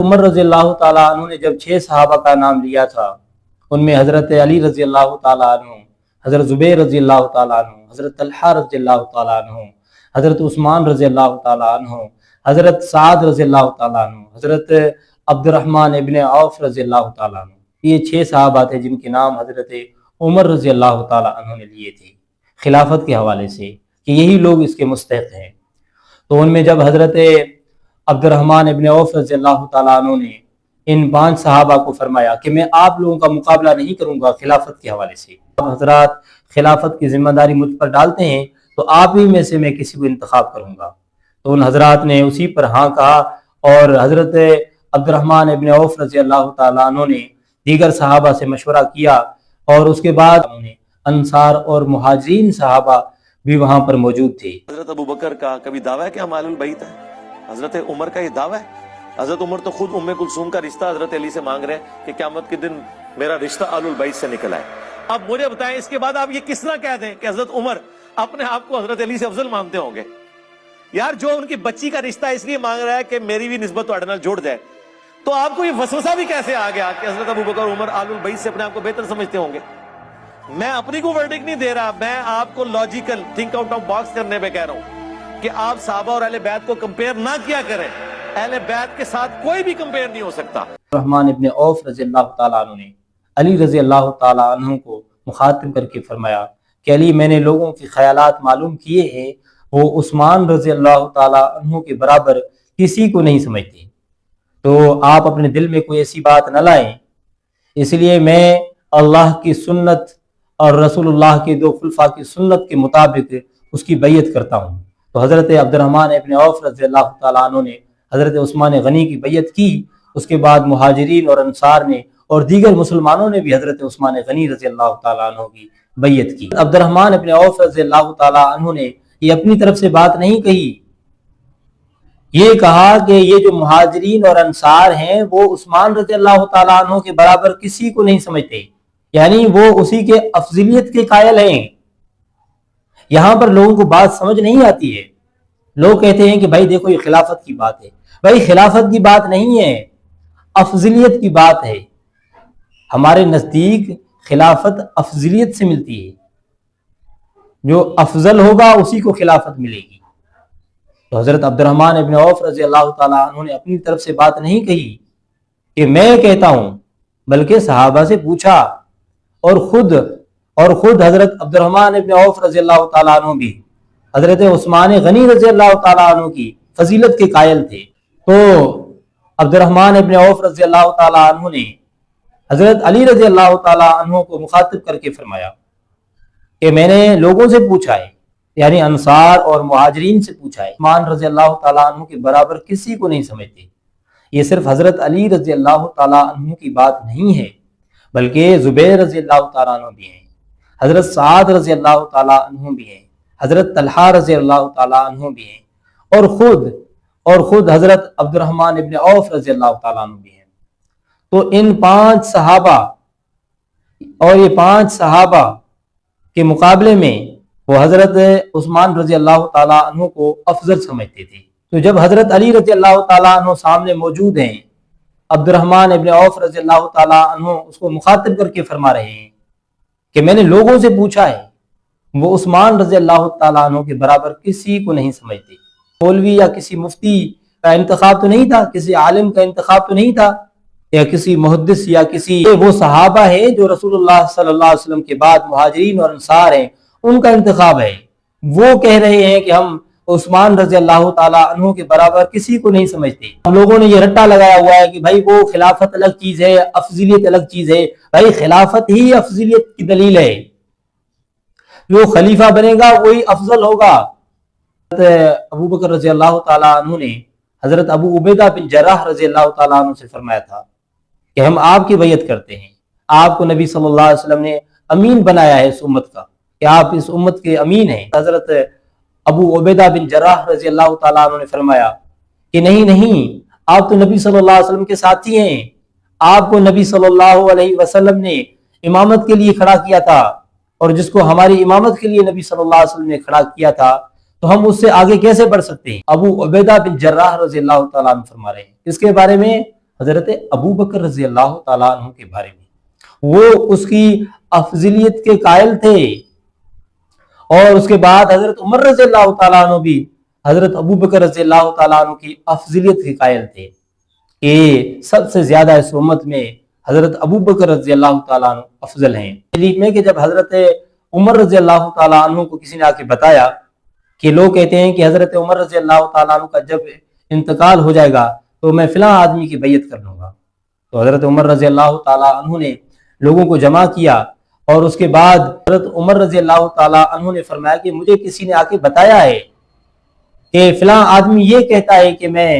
عمر رضی اللہ تعالیٰ عنہ نے جب 6 صحابہ کا نام لیا تھا، ان میں حضرت علی رضی اللہ تعالیٰ عنہ، حضرت زبیر رضی اللہ تعالیٰ عنہ، حضرت طلحہ رضی اللہ تعالیٰ عنہ، حضرت عثمان رضی اللہ تعالیٰ عنہ، حضرت سعد رضی اللہ تعالیٰ عنہ، حضرت عبد الرحمن ابن عوف رضی اللہ تعالیٰ عنہ، یہ 6 صحابہ تھے جن کے نام حضرت عمر رضی اللہ تعالیٰ عنہ نے لیے تھے خلافت کے حوالے سے کہ یہی لوگ اس کے مستحق ہیں۔ تو ان میں جب حضرت عبد الرحمن ابن عوف رضی اللہ تعالیٰ عنہ نے ان 5 صحابہ کو فرمایا کہ میں آپ لوگوں کا مقابلہ نہیں کروں گا خلافت کے حوالے سے، آپ حضرات خلافت کی ذمہ داری مجھ پر ڈالتے ہیں تو آپ ہی میں سے میں کسی کو انتخاب کروں گا۔ تو ان حضرات نے اسی پر ہاں کہا، اور حضرت عبد الرحمن ابن عوف رضی اللہ تعالیٰ عنہ نے دیگر صحابہ سے مشورہ کیا، اور اس کے بعد انہوں نے انصار اور مہاجرین صحابہ بھی وہاں پر موجود تھے۔ حضرت ابو بکر کا کبھی دعویٰ ہے کہ ہم آل البیت ہیں؟ حضرت عمر کا یہ دعویٰ ہے؟ حضرت عمر تو خود ام کلثوم کا رشتہ حضرت علی سے مانگ رہے ہیں کہ قیامت کے دن میرا رشتہ آل البیت سے نکل آئے۔ اب مجھے بتائیں اس کے بعد آپ یہ کس طرح کہہ دیں کہ حضرت عمر اپنے آپ کو حضرت علی سے افضل مانتے ہوں گے؟ یار جو ان کی بچی کا رشتہ اس لیے مانگ رہا ہے کہ میری بھی نسبت تو نال جوڑ جائے، تو آپ کو یہ وسوسہ بھی کیسے آ گیا کہ حضرت ابو بکر عمر آل البیت سے اپنے آپ کو بہتر سمجھتے ہوں گے؟ میں اپنی کو ورڈکٹ نہیں دے رہا، میں آپ کو logical think out of box کرنے پہ کہہ رہا ہوں کہ آپ صحابہ اور اہل بیت کو کمپیئر نہ کیا کریں، اہل بیت کے ساتھ کوئی بھی کمپیئر نہیں ہو سکتا۔ رحمان ابن عوف رضی اللہ تعالیٰ عنہ نے علی رضی اللہ تعالیٰ عنہ کو مخاطب کر کے فرمایا کہ علی، میں نے لوگوں کے خیالات معلوم کیے ہیں، وہ عثمان رضی اللہ تعالیٰ عنہ کے برابر کسی کو نہیں سمجھتے، تو آپ اپنے دل میں کوئی ایسی بات نہ لائیں، اس لیے میں اللہ کی سنت اور رسول اللہ کے 2 خلفاء کی سنت کے مطابق اس کی بیعت کرتا ہوں۔ تو حضرت عبد الرحمن ابن عوف رضی اللہ تعالیٰ عنہ نے حضرت عثمان غنی کی بیعت کی، اس کے بعد مہاجرین اور انصار نے اور دیگر مسلمانوں نے بھی حضرت عثمان غنی رضی اللہ تعالیٰ عنہ کی بیعت کی۔ عبد الرحمن ابن عوف رضی اللہ تعالیٰ عنہ نے یہ اپنی طرف سے بات نہیں کہی، یہ کہا کہ یہ جو مہاجرین اور انصار ہیں وہ عثمان رضی اللہ تعالیٰ عنہ کے برابر کسی کو نہیں سمجھتے، یعنی وہ اسی کے افضلیت کے قائل ہیں۔ یہاں پر لوگوں کو بات سمجھ نہیں آتی ہے، لوگ کہتے ہیں کہ بھائی دیکھو یہ خلافت کی بات ہے، بھائی خلافت کی بات نہیں ہے، افضلیت کی بات ہے۔ ہمارے نزدیک خلافت افضلیت سے ملتی ہے، جو افضل ہوگا اسی کو خلافت ملے گی۔ تو حضرت عبد الرحمن ابن عوف رضی اللہ تعالیٰ عنہ نے اپنی طرف سے بات نہیں کہی کہ میں کہتا ہوں، بلکہ صحابہ سے پوچھا، اور خود حضرت عبد الرحمن ابن عوف رضی اللہ تعالیٰ عنہ بھی حضرت عثمان غنی رضی اللہ تعالیٰ عنہ کی فضیلت کے قائل تھے۔ تو عبد الرحمن ابن عوف رضی اللہ تعالیٰ عنہ نے حضرت علی رضی اللہ تعالیٰ عنہ کو مخاطب کر کے فرمایا کہ میں نے لوگوں سے پوچھا ہے، یعنی انصار اور مہاجرین سے پوچھا ہے، عثمان رضی اللہ تعالیٰ عنہ کے برابر کسی کو نہیں سمجھتے۔ یہ صرف حضرت علی رضی اللہ تعالیٰ عنہ کی بات نہیں ہے، بلکہ زبیر رضی اللہ تعالیٰ عنہ بھی ہیں، حضرت سعد رضی اللہ تعالیٰ عنہ بھی ہیں، حضرت طلحہ رضی اللہ تعالیٰ عنہ بھی ہیں، اور خود حضرت عبد الرحمن ابن عوف رضی اللہ تعالیٰ عنہ بھی ہیں۔ تو ان 5 صحابہ اور یہ 5 صحابہ کے مقابلے میں وہ حضرت عثمان رضی اللہ تعالیٰ عنہ کو افضل سمجھتے تھے۔ تو جب حضرت علی رضی اللہ تعالیٰ عنہ سامنے موجود ہیں، عبد الرحمن ابن عوف رضی اللہ تعالیٰ عنہ اس کو مخاطب کر کے فرما رہے ہیں کہ میں نے لوگوں سے پوچھا ہے، وہ عثمان رضی اللہ تعالیٰ عنہ کے برابر کسی کو نہیں سمجھتے۔ مولوی یا کسی مفتی کا انتخاب تو نہیں تھا، کسی عالم کا انتخاب تو نہیں تھا، یا کسی محدث یا کسی، وہ صحابہ ہیں جو رسول اللہ صلی اللہ علیہ وسلم کے بعد مہاجرین اور انصار ہیں، ان کا انتخاب ہے۔ وہ کہہ رہے ہیں کہ ہم عثمان رضی اللہ تعالیٰ عنہ کے برابر کسی کو نہیں سمجھتے۔ ہم لوگوں نے یہ رٹا لگایا ہوا ہے کہ بھائی وہ خلافت الگ چیز ہے، افضلیت الگ چیز ہے۔ بھائی خلافت ہی افضلیت کی دلیل ہے، جو خلیفہ بنے گا وہی افضل ہوگا۔ حضرت ابو بکر رضی اللہ تعالیٰ عنہ نے حضرت ابو عبیدہ بن جراح رضی اللہ تعالیٰ عنہ سے فرمایا تھا کہ ہم آپ کی بیعت کرتے ہیں، آپ کو نبی صلی اللہ علیہ وسلم نے امین بنایا ہے اس امت کا، کہ آپ اس امت کے امین ہیں۔ حضرت ابو عبیدہ بن جراح رضی اللہ تعالیٰ عنہ نے فرمایا کہ نہیں، آپ تو نبی صلی اللہ علیہ وسلم کے ساتھی ہیں، آپ کو نبی صلی اللہ علیہ وسلم نے امامت کے لیے کھڑا کیا تھا، اور جس کو ہماری امامت کے لیے نبی صلی اللہ علیہ وسلم نے کھڑا کیا تھا تو ہم اس سے آگے کیسے بڑھ سکتے ہیں؟ ابو عبیدہ بن جراح رضی اللہ تعالیٰ عنہ فرما رہے ہیں، اس کے بارے میں حضرت ابو بکر رضی اللہ تعالیٰ عنہ کے بارے میں، وہ اس کی افضلیت کے قائل تھے، اور اس کے بعد حضرت عمر رضی اللہ تعالیٰ عنہ بھی حضرت ابو بکر رضی اللہ تعالیٰ عنہ کی افضلیت کے قائل تھے کہ سب سے زیادہ اس امت میں حضرت ابو بکر رضی اللہ تعالیٰ عنہ افضل ہیں۔ حدیث میں کہ جب حضرت عمر رضی اللہ تعالیٰ عنہ کو کسی نے آ کے بتایا کہ لوگ کہتے ہیں کہ حضرت عمر رضی اللہ تعالیٰ عنہ کا جب انتقال ہو جائے گا تو میں فلاں آدمی کی بیعت کر لوں گا، تو حضرت عمر رضی اللہ تعالیٰ عنہ نے لوگوں کو جمع کیا، اور اس کے بعد حضرت عمر رضی اللہ تعالیٰ عنہ نے فرمایا کہ مجھے کسی نے آ کے بتایا ہے کہ فلاں آدمی یہ کہتا ہے کہ میں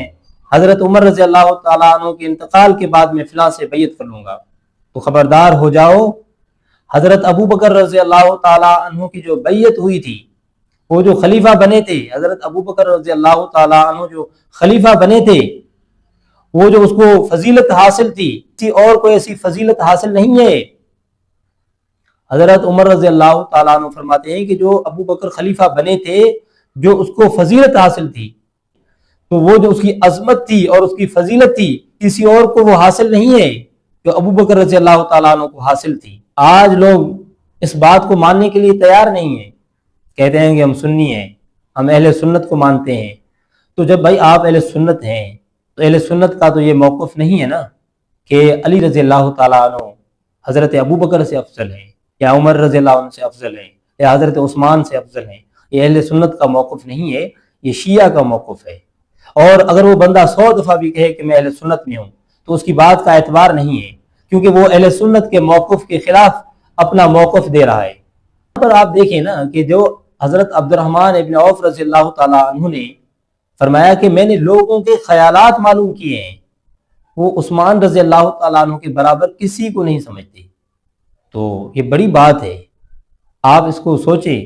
حضرت عمر رضی اللہ تعالیٰ عنہ کے انتقال کے بعد میں فلاں سے بیعت کر لوں گا، تو خبردار ہو جاؤ، حضرت ابو بکر رضی اللہ تعالیٰ عنہ کی جو بیعت ہوئی تھی، وہ جو خلیفہ بنے تھے، حضرت ابو بکر رضی اللہ تعالیٰ عنہ جو خلیفہ بنے تھے، وہ جو اس کو فضیلت حاصل تھی، کسی اور کو ایسی فضیلت حاصل نہیں ہے۔ حضرت عمر رضی اللہ تعالیٰ عنہ فرماتے ہیں کہ جو ابو بکر خلیفہ بنے تھے، جو اس کو فضیلت حاصل تھی، تو وہ جو اس کی عظمت تھی اور اس کی فضیلت تھی، کسی اور کو وہ حاصل نہیں ہے جو ابو بکر رضی اللہ تعالیٰ عنہ کو حاصل تھی۔ آج لوگ اس بات کو ماننے کے لیے تیار نہیں ہیں، کہتے ہیں کہ ہم سنی ہیں، ہم اہل سنت کو مانتے ہیں۔ تو جب بھائی آپ اہل سنت ہیں تو اہل سنت کا تو یہ موقف نہیں ہے نا کہ علی رضی اللہ تعالیٰ عنہ حضرت ابو بکر سے افضل ہے، یا عمر رضی اللہ عنہ سے افضل ہے، یا حضرت عثمان سے افضل ہے۔ یہ اہل سنت کا موقف نہیں ہے، یہ شیعہ کا موقف ہے۔ اور اگر وہ بندہ 100 دفعہ بھی کہے کہ میں اہل سنت میں ہوں تو اس کی بات کا اعتبار نہیں ہے، کیونکہ وہ اہل سنت کے موقف کے خلاف اپنا موقف دے رہا ہے۔ یہاں پر آپ دیکھیں نا کہ جو حضرت عبد الرحمن ابن عوف رضی اللہ تعالیٰ عنہ نے فرمایا کہ میں نے لوگوں کے خیالات معلوم کیے ہیں، وہ عثمان رضی اللہ تعالیٰ عنہ کے برابر کسی کو نہیں سمجھتے، تو یہ بڑی بات ہے، آپ اس کو سوچیں۔